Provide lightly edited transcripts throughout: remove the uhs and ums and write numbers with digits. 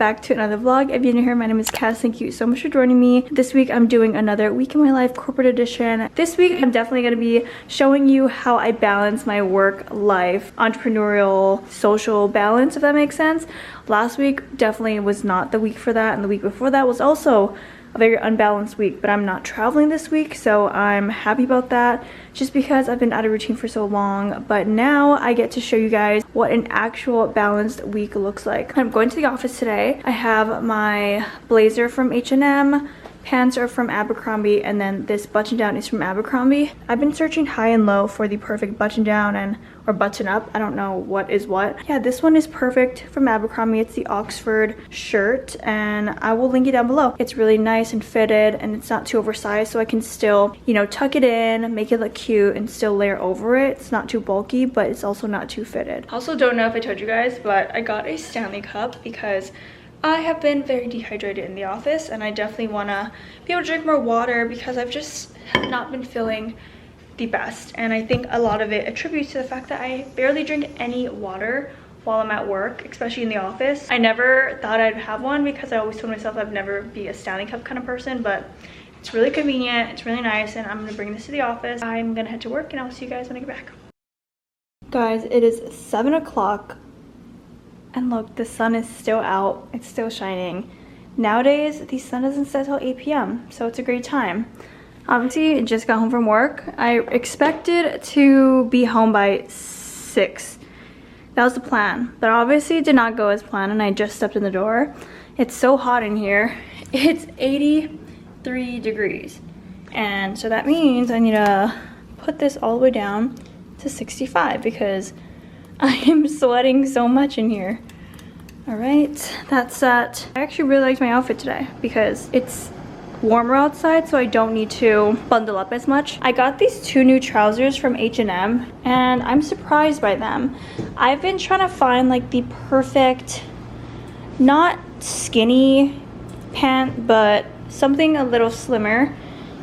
back to another vlog. If you're new here, my name is Cass. Thank you so much for joining me. This week I'm doing another week in my life corporate edition. This week I'm definitely going to be showing you how I balance my work life, entrepreneurial, social balance, if that makes sense. Last week definitely was not the week for that, and the week before that was also a very unbalanced week, but I'm not traveling this week, so I'm happy about that just because I've been out of routine for so long. But now I get to show you guys what an actual balanced week looks like. I'm going to the office today. I have my blazer from H&M, pants are from Abercrombie, and then this button down is from Abercrombie. I've been searching high and low for the perfect button down or button up. I don't know what is what. Yeah, this one is perfect from Abercrombie. It's the Oxford shirt, and I will link it down below. It's really nice and fitted, and it's not too oversized, so I can still, you know, tuck it in, make it look cute, and still layer over it. It's not too bulky, but it's also not too fitted. I also don't know if I told you guys, but I got a Stanley Cup because I have been very dehydrated in the office, and I definitely want to be able to drink more water because I've just not been feeling the best. And I think a lot of it attributes to the fact that I barely drink any water while I'm at work, especially in the office. I never thought I'd have one because I always told myself I'd never be a Stanley Cup kind of person, but it's really convenient, it's really nice, and I'm going to bring this to the office. I'm going to head to work, and I'll see you guys when I get back. Guys, it is 7 o'clock. And look, the sun is still out. It's still shining. Nowadays, the sun doesn't set till 8 p.m. So it's a great time. Obviously, I just got home from work. I expected to be home by 6. That was the plan. But obviously, it did not go as planned, and I just stepped in the door. It's so hot in here. It's 83 degrees. And so that means I need to put this all the way down to 65 because I am sweating so much in here. All right, that's that. I actually really liked my outfit today because it's warmer outside, so I don't need to bundle up as much. I got these 2 new trousers from H&M, and I'm surprised by them. I've been trying to find like the perfect, not skinny pant, but something a little slimmer,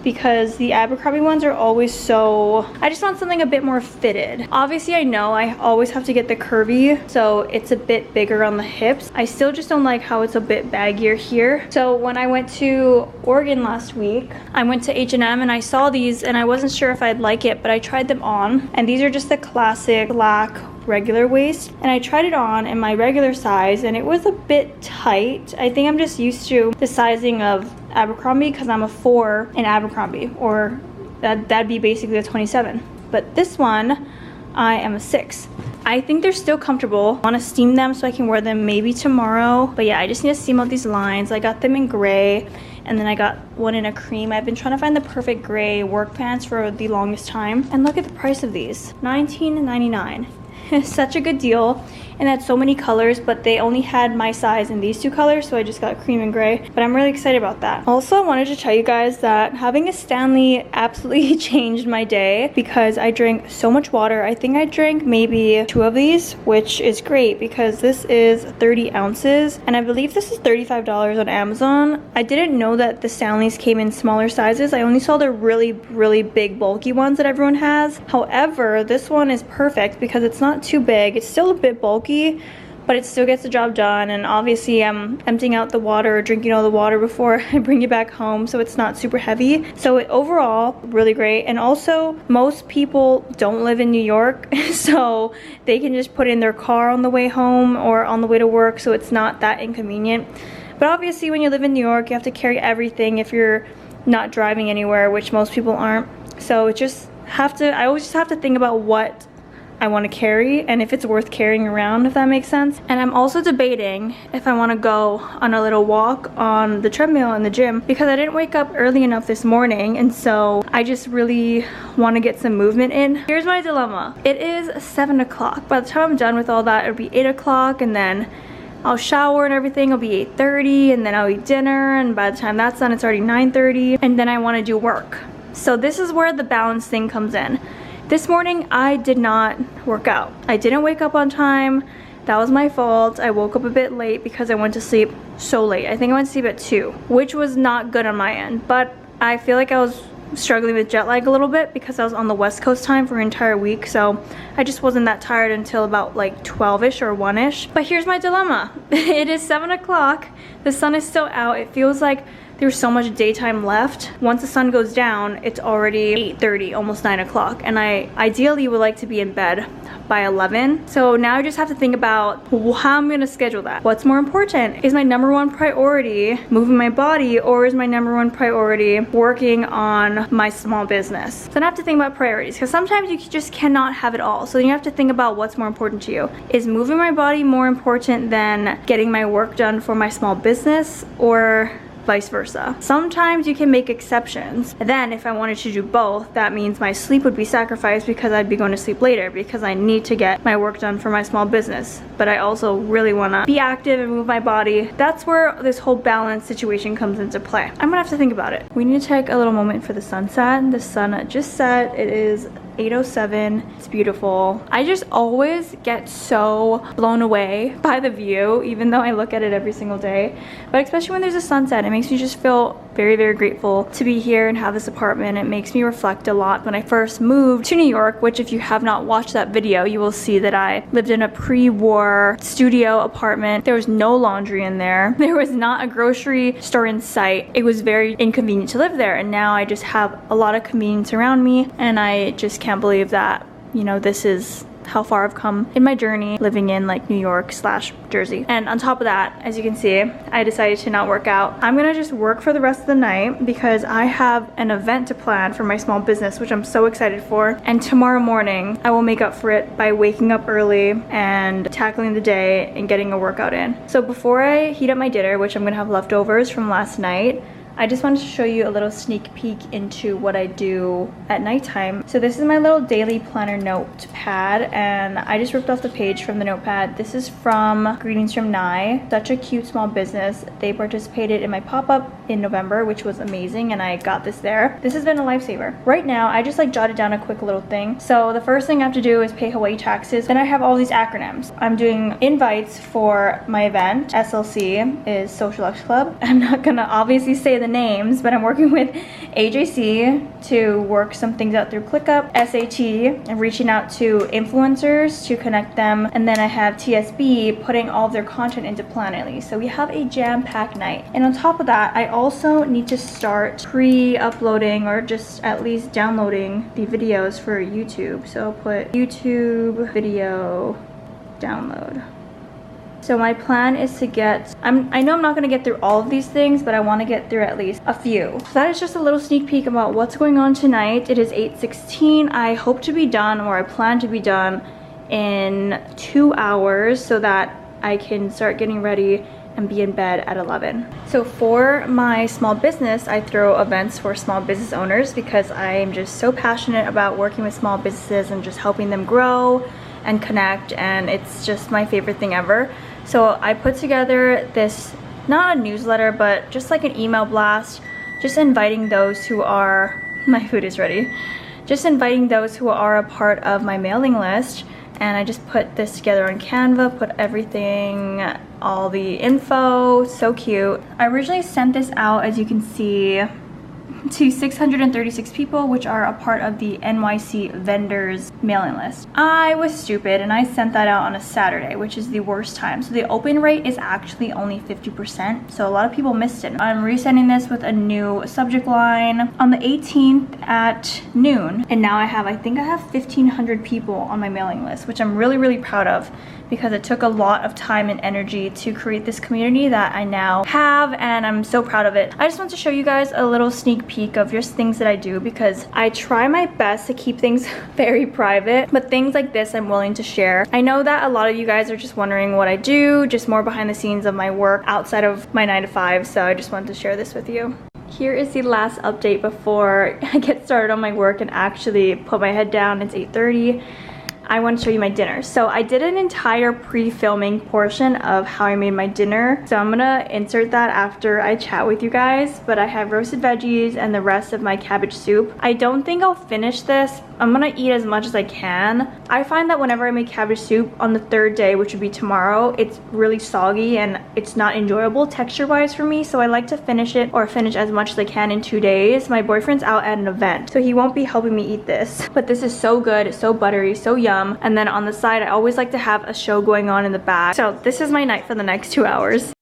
because the Abercrombie ones are always so, I just want something a bit more fitted. Obviously, I know I always have to get the curvy, so it's a bit bigger on the hips. I still just don't like how it's a bit baggier here. So when I went to Oregon last week, I went to H&M and I saw these, and I wasn't sure if I'd like it, but I tried them on, and these are just the classic black regular waist, and I tried it on in my regular size, and it was a bit tight. I think I'm just used to the sizing of Abercrombie because I'm a 4 in Abercrombie, or that'd be basically a 27, but this one I am a 6. I think they're still comfortable. I want to steam them so I can wear them maybe tomorrow, but yeah, I just need to steam out these lines. I got them in gray, and then I got one in a cream. I've been trying to find the perfect gray work pants for the longest time, and look at the price of these, $19.99. Such a good deal, and had so many colors, but they only had my size in these 2 colors, so I just got cream and gray, but I'm really excited about that. Also, I wanted to tell you guys that having a Stanley absolutely changed my day because I drank so much water. I think I drank maybe 2 of these, which is great because this is 30 ounces, and I believe this is $35 on Amazon. I didn't know that the Stanleys came in smaller sizes. I only saw the really big bulky ones that everyone has. However, this one is perfect because it's not too big. It's still a bit bulky, but it still gets the job done, and obviously I'm emptying out the water, drinking all the water before I bring it back home, so it's not super heavy. So overall, really great. And also, most people don't live in New York, so they can just put it in their car on the way home or on the way to work, so it's not that inconvenient. But obviously, when you live in New York, you have to carry everything if you're not driving anywhere, which most people aren't. So I always just have to think about what I want to carry and if it's worth carrying around, if that makes sense. And I'm also debating if I want to go on a little walk on the treadmill in the gym because I didn't wake up early enough this morning, and so I just really want to get some movement in. Here's my dilemma. It is 7 o'clock. By the time I'm done with all that, it'll be 8 o'clock, and then I'll shower and everything. It'll be 8:30, and then I'll eat dinner, and by the time that's done, it's already 9:30, and then I want to do work. So this is where the balance thing comes in. This morning, I did not work out. I didn't wake up on time. That was my fault. I woke up a bit late because I went to sleep so late. I think I went to sleep at 2, which was not good on my end, but I feel like I was struggling with jet lag a little bit because I was on the West Coast time for an entire week, so I just wasn't that tired until about like 12ish or 1ish. But here's my dilemma. It is 7 o'clock, the sun is still out. It feels like there's so much daytime left. Once the sun goes down, it's already 8:30, almost 9 o'clock, and I ideally would like to be in bed by 11. So now I just have to think about how I'm gonna schedule that. What's more important? Is my #1 priority moving my body, or is my #1 priority working on my small business? So I have to think about priorities, because sometimes you just cannot have it all. So you have to think about what's more important to you. Is moving my body more important than getting my work done for my small business, or vice versa? Sometimes you can make exceptions. And then if I wanted to do both, that means my sleep would be sacrificed because I'd be going to sleep later because I need to get my work done for my small business. But I also really want to be active and move my body. That's where this whole balance situation comes into play. I'm gonna have to think about it. We need to take a little moment for the sunset. The sun just set. It is 8:07. It's beautiful. I just always get so blown away by the view, even though I look at it every single day. But especially when there's a sunset, it makes me just feel very, very grateful to be here and have this apartment. It makes me reflect a lot. When I first moved to New York, which if you have not watched that video, you will see that I lived in a pre-war studio apartment. There was no laundry in there. There was not a grocery store in sight. It was very inconvenient to live there. And now I just have a lot of convenience around me, and I just can't believe that, you know, this is how far I've come in my journey living in like New York / Jersey. And on top of that, as you can see, I decided to not work out. I'm gonna just work for the rest of the night because I have an event to plan for my small business, which I'm so excited for. And tomorrow morning, I will make up for it by waking up early and tackling the day and getting a workout in. So before I heat up my dinner, which I'm gonna have leftovers from last night, I just wanted to show you a little sneak peek into what I do at nighttime. So this is my little daily planner notepad, and I just ripped off the page from the notepad. This is from Greetings from Nye, such a cute small business. They participated in my pop-up in November, which was amazing, and I got this there. This has been a lifesaver. Right now, I just like jotted down a quick little thing. So the first thing I have to do is pay Hawaii taxes. Then I have all these acronyms. I'm doing invites for my event. SLC is Social Lux Club. I'm not gonna obviously say the names, but I'm working with AJC to work some things out through ClickUp, SAT, and reaching out to influencers to connect them, and then I have TSB putting all of their content into Planoly. So we have a jam-packed night. And on top of that, I also need to start pre-uploading or just at least downloading the videos for YouTube. So I'll put YouTube video download. So my plan is to get, I know I'm not going to get through all of these things, but I want to get through at least a few. So that is just a little sneak peek about what's going on tonight. It is 8:16. I hope to be done, or I plan to be done in 2 hours so that I can start getting ready and be in bed at 11. So for my small business, I throw events for small business owners because I am just so passionate about working with small businesses and just helping them grow and connect, and it's just my favorite thing ever. So I put together this, not a newsletter, but just like an email blast, just inviting those who are, my food is ready, just inviting those who are a part of my mailing list. And I just put this together on Canva, put everything, all the info, so cute. I originally sent this out, as you can see, to 636 people, which are a part of the NYC vendors mailing list. I was stupid and I sent that out on a Saturday, which is the worst time. So the open rate is actually only 50%. So a lot of people missed it. I'm resending this with a new subject line on the 18th at noon. And now I think I have 1,500 people on my mailing list, which I'm really, really proud of, because it took a lot of time and energy to create this community that I now have, and I'm so proud of it. I just want to show you guys a little sneak peek of just things that I do, because I try my best to keep things very private, but things like this I'm willing to share. I know that a lot of you guys are just wondering what I do, just more behind the scenes of my work outside of my 9 to 5, so I just wanted to share this with you. Here is the last update before I get started on my work and actually put my head down. It's 8:30. I want to show you my dinner. So I did an entire pre-filming portion of how I made my dinner. So I'm gonna insert that after I chat with you guys. But I have roasted veggies and the rest of my cabbage soup. I don't think I'll finish this. I'm gonna eat as much as I can. I find that whenever I make cabbage soup on the third day, which would be tomorrow, it's really soggy and it's not enjoyable texture-wise for me. So I like to finish it or finish as much as I can in 2 days. My boyfriend's out at an event, so he won't be helping me eat this. But this is so good, so buttery, so yum. And then on the side, I always like to have a show going on in the back. So this is my night for the next 2 hours.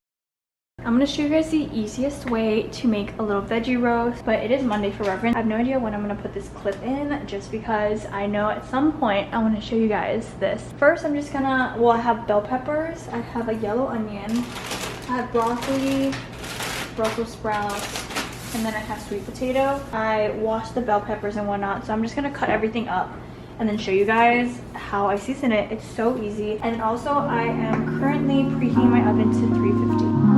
I'm gonna show you guys the easiest way to make a little veggie roast, but it is Monday for reference. I have no idea when I'm gonna put this clip in, just because I know at some point I wanna show you guys this. First, I'm just gonna, well, I have bell peppers, I have a yellow onion, I have broccoli, Brussels sprouts, and then I have sweet potato. I washed the bell peppers and whatnot, so I'm just gonna cut everything up and then show you guys how I season it. It's so easy. And also, I am currently preheating my oven to 350.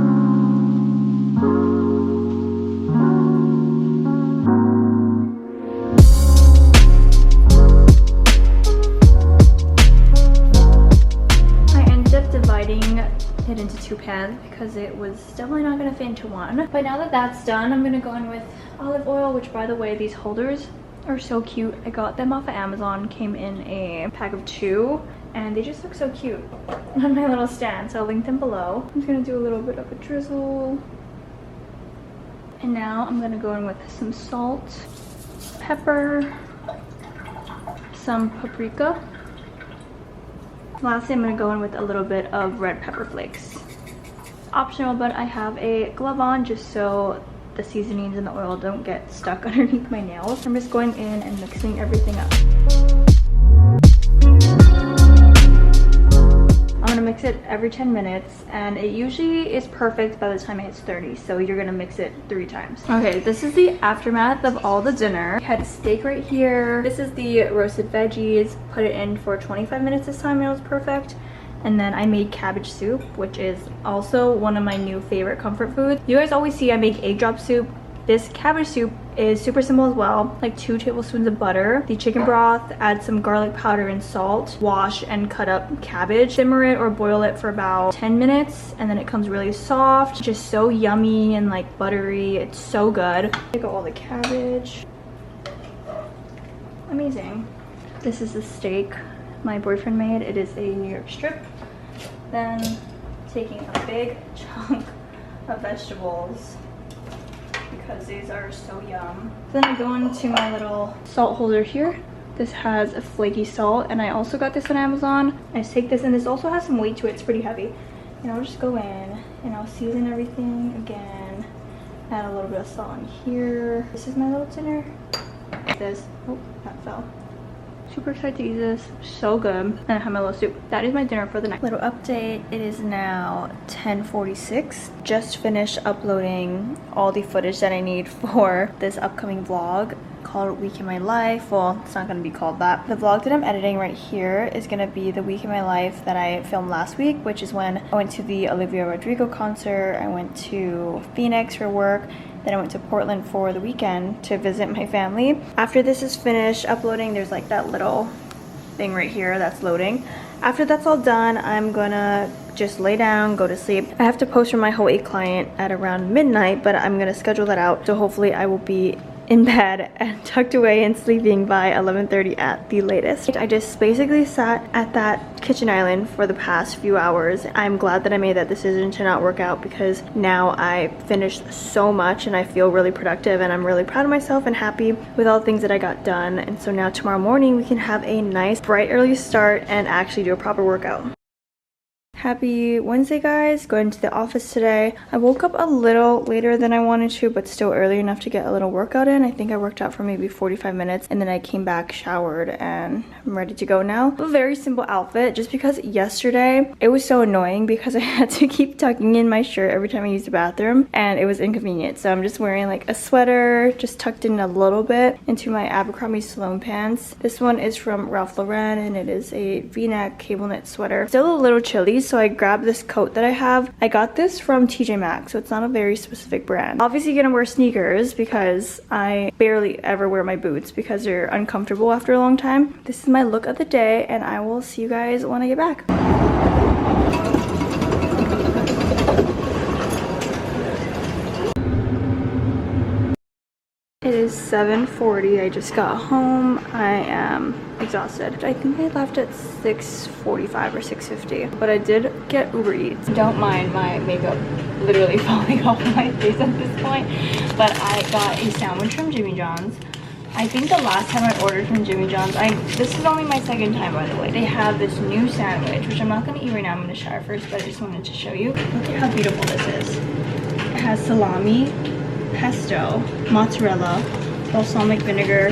It into 2 pans because it was definitely not gonna fit into one. But now that that's done, I'm gonna go in with olive oil, which, by the way, these holders are so cute. I got them off of Amazon, came in a pack of 2, and they just look so cute on my little stand, so I'll link them below. I'm just gonna do a little bit of a drizzle. And now I'm gonna go in with some salt, pepper, some paprika. Lastly, I'm going to go in with a little bit of red pepper flakes. Optional, but I have a glove on just so the seasonings and the oil don't get stuck underneath my nails. I'm just going in and mixing everything up. I'm gonna mix it every 10 minutes, and it usually is perfect by the time it hits 30, so you're gonna mix it 3 times. Okay, this is the aftermath of all the dinner. I had steak right here. This is the roasted veggies. Put it in for 25 minutes this time, and it was perfect. And then I made cabbage soup, which is also one of my new favorite comfort foods. You guys always see I make egg drop soup. This cabbage soup is super simple as well, like 2 tablespoons of butter, the chicken broth, add some garlic powder and salt, wash and cut up cabbage, simmer it or boil it for about 10 minutes, and then it comes really soft, just so yummy and like buttery. It's so good. Take out all the cabbage. Amazing. This is the steak my boyfriend made. It is a New York strip. Then taking a big chunk of vegetables, because these are so yum. Then I go into my little salt holder here. This has a flaky salt, and I also got this on Amazon. I just take this, and this also has some weight to it. It's pretty heavy. And I'll just go in and I'll season everything again. Add a little bit of salt in here. This is my little dinner. This, oh, that fell. Super excited to eat this. So good. And I have my little soup. That is my dinner for the night. Little update. It is now 10:46. Just finished uploading all the footage that I need for this upcoming vlog called Week in My Life. Well, it's not going to be called that. The vlog that I'm editing right here is going to be the week in my life that I filmed last week, which is when I went to the Olivia Rodrigo concert. I went to Phoenix for work. Then I went to Portland for the weekend to visit my family. After this is finished uploading, there's like that little thing right here that's loading. After that's all done, I'm gonna just lay down, go to sleep. I have to post for my whole 8 client at around midnight, but I'm gonna schedule that out. So hopefully I will be in bed and tucked away and sleeping by 11:30 at the latest. I just basically sat at that kitchen island for the past few hours. I'm glad that I made that decision to not work out, because now I finished so much and I feel really productive, and I'm really proud of myself and happy with all the things that I got done. And so now tomorrow morning we can have a nice bright early start and actually do a proper workout. Happy Wednesday, guys. Going to the office today. I woke up a little later than I wanted to, but still early enough to get a little workout in. I think I worked out for maybe 45 minutes, and then I came back, showered, and I'm ready to go now. A very simple outfit, just because yesterday it was so annoying because I had to keep tucking in my shirt every time I used the bathroom, and it was inconvenient. So I'm just wearing like a sweater, just tucked in a little bit into my Abercrombie Sloan pants. This one is from Ralph Lauren, and it is a V-neck cable knit sweater. Still a little chilly, so so I grabbed this coat that I have. I got this from TJ Maxx, so it's not a very specific brand. Obviously gonna wear sneakers because I barely ever wear my boots because they're uncomfortable after a long time. This is my look of the day, and I will see you guys when I get back. It is 7:40. I just got home. I am exhausted. I think I left at 6:45 or 6:50, but I did get Uber Eats. Don't mind my makeup literally falling off my face at this point, but I got a sandwich from Jimmy John's. I think the last time I ordered from Jimmy John's, this is only my second time, by the way. They have this new sandwich, which I'm not gonna eat right now. I'm gonna shower first, but I just wanted to show you. Look at how beautiful this is. It has salami, pesto, mozzarella, balsamic vinegar,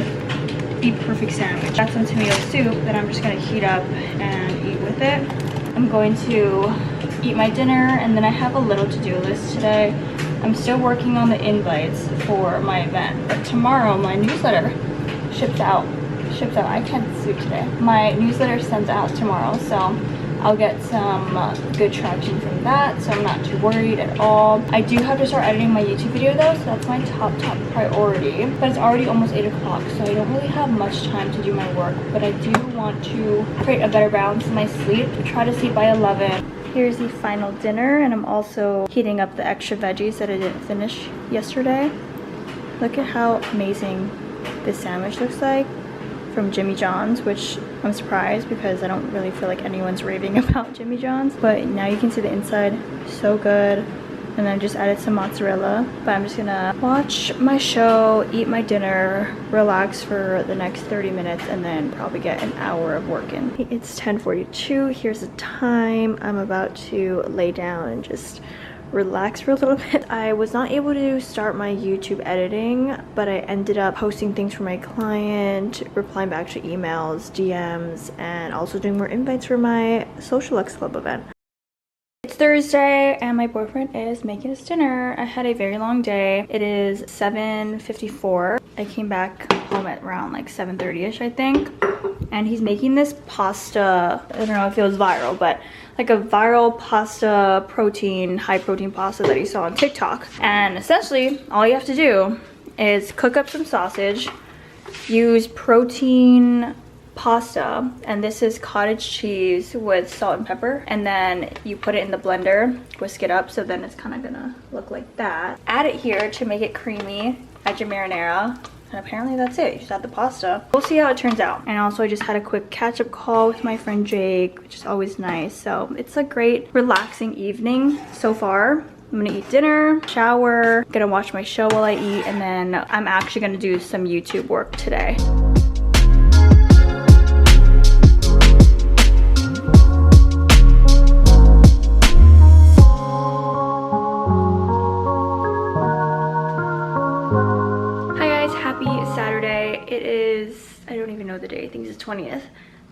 the perfect sandwich. That's some tomato soup that I'm just gonna heat up and eat with it. I'm going to eat my dinner, and then I have a little to-do list today. I'm still working on the invites for my event, but tomorrow my newsletter ships out. I can't speak today. My newsletter sends out tomorrow, so I'll get some good traction from that, so I'm not too worried at all. I do have to start editing my YouTube video though, so that's my top priority. But it's already almost 8 o'clock, so I don't really have much time to do my work, but I do want to create a better balance in my sleep. Try to sleep by 11. Here's the final dinner, and I'm also heating up the extra veggies that I didn't finish yesterday. Look at how amazing this sandwich looks like from Jimmy John's, which I'm surprised because I don't really feel like anyone's raving about Jimmy John's. But now you can see the inside, so good. And then I just added some mozzarella. But I'm just gonna watch my show, eat my dinner, relax for the next 30 minutes, and then probably get an hour of work in. It's 10:42, here's the time. I'm about to lay down and just relax for a little bit. I was not able to start my YouTube editing, but I ended up posting things for my client, replying back to emails, DMs, and also doing more invites for my Social Lux Club event. It's Thursday and my boyfriend is making us dinner. I had a very long day. It is 7:54. I came back home at around like 7:30ish, I think. And he's making this pasta. I don't know if it was viral, but like a viral pasta protein, high protein pasta that he saw on TikTok. And essentially all you have to do is cook up some sausage, use protein pasta, and this is cottage cheese with salt and pepper, and then you put it in the blender, whisk it up, so then it's kind of gonna look like that. Add it here to make it creamy, add your marinara, and apparently that's it. You just add the pasta. We'll see how it turns out. And also I just had a quick catch-up call with my friend Jake, which is always nice. So it's a great relaxing evening so far. I'm gonna eat dinner, shower, gonna watch my show while I eat, and then I'm actually gonna do some YouTube work today. It is, I don't even know the day, I think it's the 20th.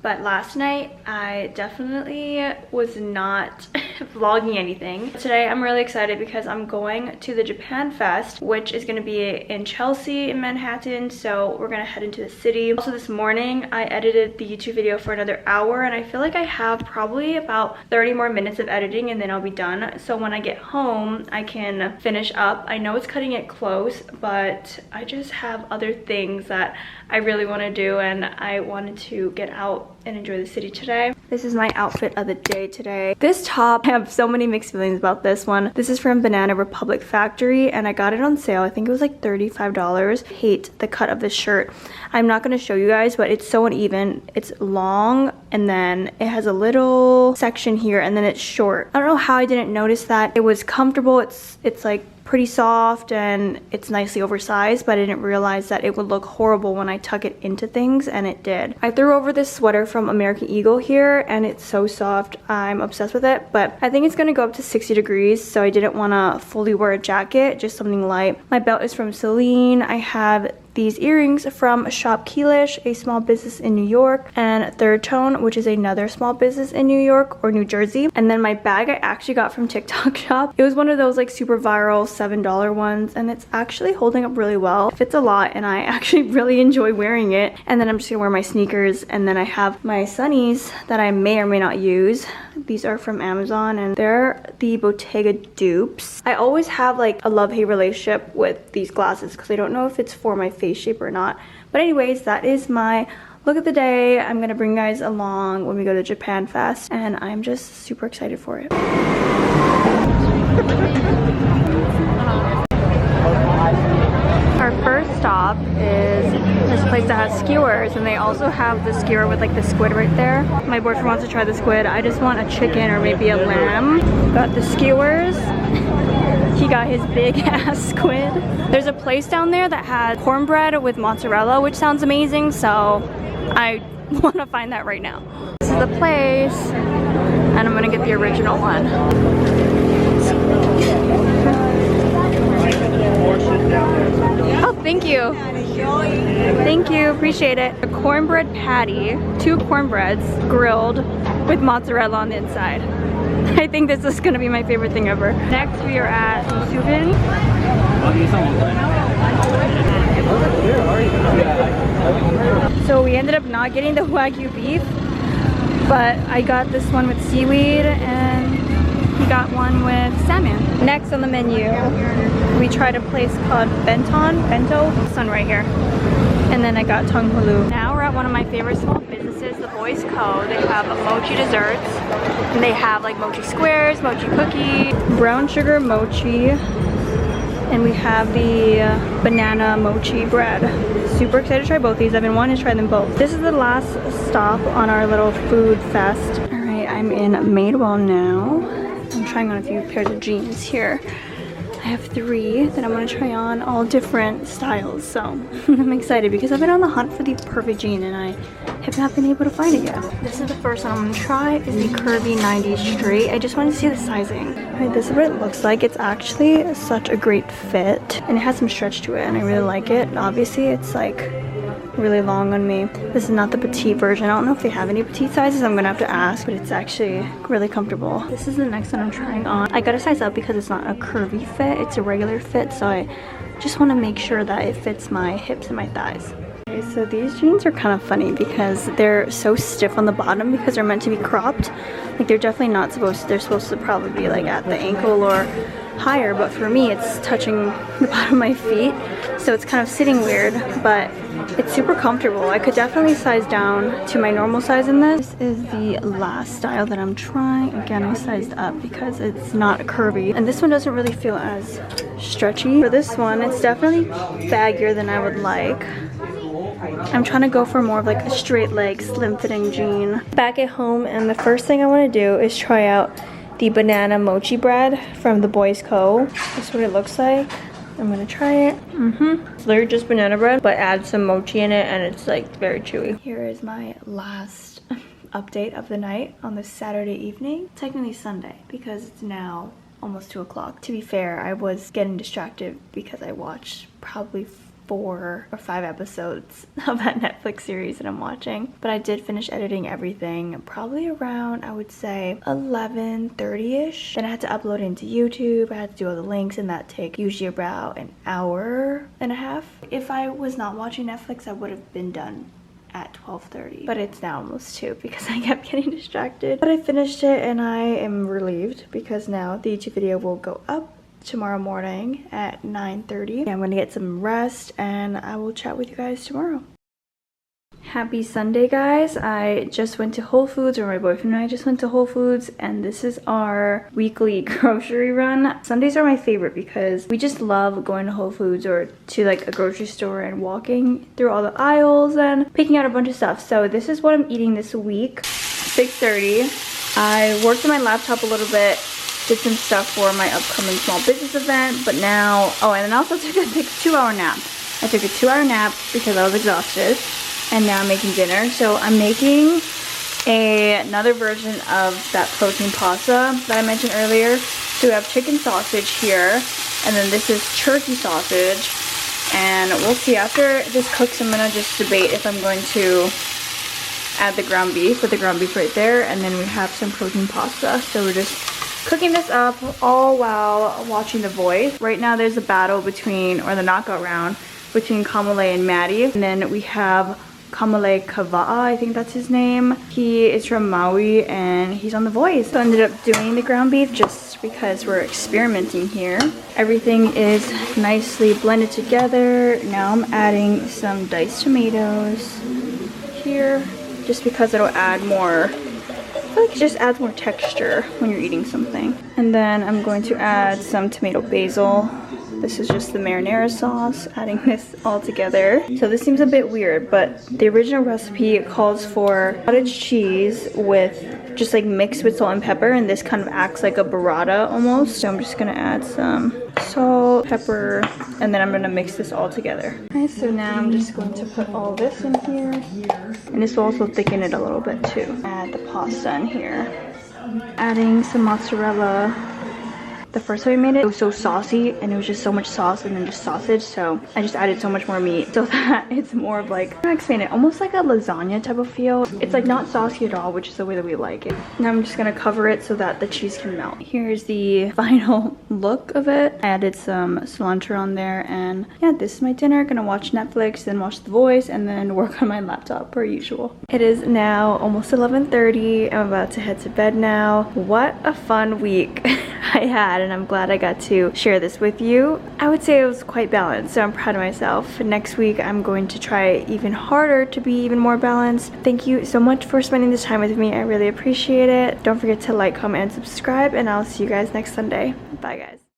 But last night, I definitely was not vlogging anything. Today, I'm really excited because I'm going to the Japan Fest, which is gonna be in Chelsea in Manhattan. So we're gonna head into the city. Also this morning, I edited the YouTube video for another hour, and I feel like I have probably about 30 more minutes of editing and then I'll be done. So when I get home, I can finish up. I know it's cutting it close, but I just have other things that I really wanna do, and I wanted to get out and enjoy the city today. This is my outfit of the day today. This top, I have so many mixed feelings about this one. This is from Banana Republic Factory, and I got it on sale. I think it was like $35. Hate the cut of this shirt. I'm not gonna show you guys, but it's so uneven. It's long, and then it has a little section here, and then it's short. I don't know how I didn't notice that. It was comfortable. It's like pretty soft and it's nicely oversized, but I didn't realize that it would look horrible when I tuck it into things, and it did. I threw over this sweater from American Eagle here, and it's so soft. I'm obsessed with it, but I think it's gonna go up to 60 degrees, so I didn't wanna fully wear a jacket, just something light. My belt is from Celine. I have these earrings from Shop Keelish, a small business in New York, and Third Tone, which is another small business in New York or New Jersey. And then my bag I actually got from TikTok Shop. It was one of those like super viral $7 ones, and it's actually holding up really well. It fits a lot and I actually really enjoy wearing it. And then I'm just gonna wear my sneakers, and then I have my sunnies that I may or may not use. These are from Amazon and they're the Bottega dupes. I always have like a love-hate relationship with these glasses because I don't know if it's for my face shape or not. But anyways, that is my look of the day. I'm gonna bring you guys along when we go to Japan Fest, and I'm just super excited for it. Our first stop is this place that has skewers, and they also have the skewer with like the squid right there. My boyfriend wants to try the squid. I just want a chicken or maybe a lamb. Got the skewers. He got his big ass squid. There's a place down there that has cornbread with mozzarella, which sounds amazing, so I want to find that right now. This is the place, and I'm gonna get the original one. Oh, thank you. Thank you, appreciate it. A cornbread patty, 2 cornbreads grilled with mozzarella on the inside. I think this is gonna be my favorite thing ever. Next we are at Subin. So we ended up not getting the Wagyu beef, but I got this one with seaweed and he got one with salmon. Next on the menu, we tried a place called Bento, this one right here. And then I got Tonghulu. Now we're at one of my favorite small businesses, The Boys Co. They have mochi desserts, and they have like mochi squares, mochi cookie, brown sugar mochi, and we have the banana mochi bread. Super excited to try both these. I've been wanting to try them both. This is the last stop on our little food fest. All right, I'm in Madewell now. I'm trying on a few pairs of jeans here. I have 3 that I'm gonna try on, all different styles, so I'm excited because I've been on the hunt for the perfect jean and I have not been able to find it yet. This is the first one I'm gonna try, is the curvy 90s straight. I just want to see the sizing. Alright, this is what it looks like. It's actually such a great fit and it has some stretch to it and I really like it. Obviously it's like really long on me. This is not the petite version. I don't know if they have any petite sizes. I'm gonna have to ask, but it's actually really comfortable. This is the next one I'm trying on. I gotta size up because it's not a curvy fit, it's a regular fit, so I just want to make sure that it fits my hips and my thighs. Okay, so these jeans are kind of funny because they're so stiff on the bottom because they're meant to be cropped. Like they're definitely not supposed to, they're supposed to probably be like at the ankle or higher, but for me it's touching the bottom of my feet, so it's kind of sitting weird, but it's super comfortable. I could definitely size down to my normal size in this. This is the last style that I'm trying. Again, I sized up because it's not curvy, and this one doesn't really feel as stretchy. For this one, it's definitely baggier than I would like. I'm trying to go for more of like a straight leg, slim fitting jean. Back at home, and the first thing I want to do is try out the banana mochi bread from The Boys Co. That's what it looks like. I'm gonna try it. It's literally just banana bread, but add some mochi in it and it's like very chewy. Here is my last update of the night on this Saturday evening. Technically Sunday because it's now almost 2 o'clock. To be fair, I was getting distracted because I watched probably 4 or 5 episodes of that Netflix series that I'm watching, but I did finish editing everything probably around, I would say 11:30ish. Then I had to upload it into YouTube. I had to do all the links, and that take usually about an hour and a half. If I was not watching Netflix, I would have been done at 12:30, but it's now almost 2 because I kept getting distracted. But I finished it and I am relieved because now the YouTube video will go up tomorrow morning at 9:30. I'm gonna get some rest and I will chat with you guys tomorrow. Happy Sunday, guys. I just went to Whole Foods, or my boyfriend and I just went to Whole Foods, and this is our weekly grocery run. Sundays are my favorite because we just love going to Whole Foods or to like a grocery store and walking through all the aisles and picking out a bunch of stuff. So this is what I'm eating this week. 6:30. I worked on my laptop a little bit, did some stuff for my upcoming small business event, but now, oh, and then I also took a 2-hour nap. I took a 2-hour nap because I was exhausted, and now I'm making dinner. So I'm making another version of that protein pasta that I mentioned earlier. So we have chicken sausage here, and then this is turkey sausage, And we'll see. After this cooks, I'm gonna just debate if I'm going to add the ground beef, put the ground beef right there, and then we have some protein pasta. So we're just cooking this up all while watching The Voice. Right now there's a battle between, or the knockout round, between Kamale and Maddie. And then we have Kamale Kava'a, I think that's his name. He is from Maui and he's on The Voice. So I ended up doing the ground beef just because we're experimenting here. Everything is nicely blended together. Now I'm adding some diced tomatoes here just because it'll add more, I feel like it just adds more texture when you're eating something. And then I'm going to add some tomato basil. This is just the marinara sauce, adding this all together. So this seems a bit weird, but the original recipe calls for cottage cheese with just like mixed with salt and pepper, and this kind of acts like a burrata almost. So I'm just gonna add some salt, pepper, and then I'm gonna mix this all together. Okay, so now I'm just going to put all this in here. And this will also thicken it a little bit too. Add the pasta in here. Adding some mozzarella. The first time I made it, it was so saucy and it was just so much sauce and then just sausage, so I just added so much more meat so that it's more of like, I'm gonna explain it, almost like a lasagna type of feel. It's like not saucy at all, which is the way that we like it. Now I'm just gonna cover it so that the cheese can melt. Here's the final look of it. I added some cilantro on there, and yeah, this is my dinner. Gonna watch Netflix, then watch The Voice, and then work on my laptop per usual. It is now almost 11:30. I'm about to head to bed now. What a fun week I had, and I'm glad I got to share this with you. I would say it was quite balanced, so I'm proud of myself. Next week I'm going to try even harder to be even more balanced. Thank you so much for spending this time with me. I really appreciate it. Don't forget to like, comment, and subscribe, and I'll see you guys next Sunday. Bye guys.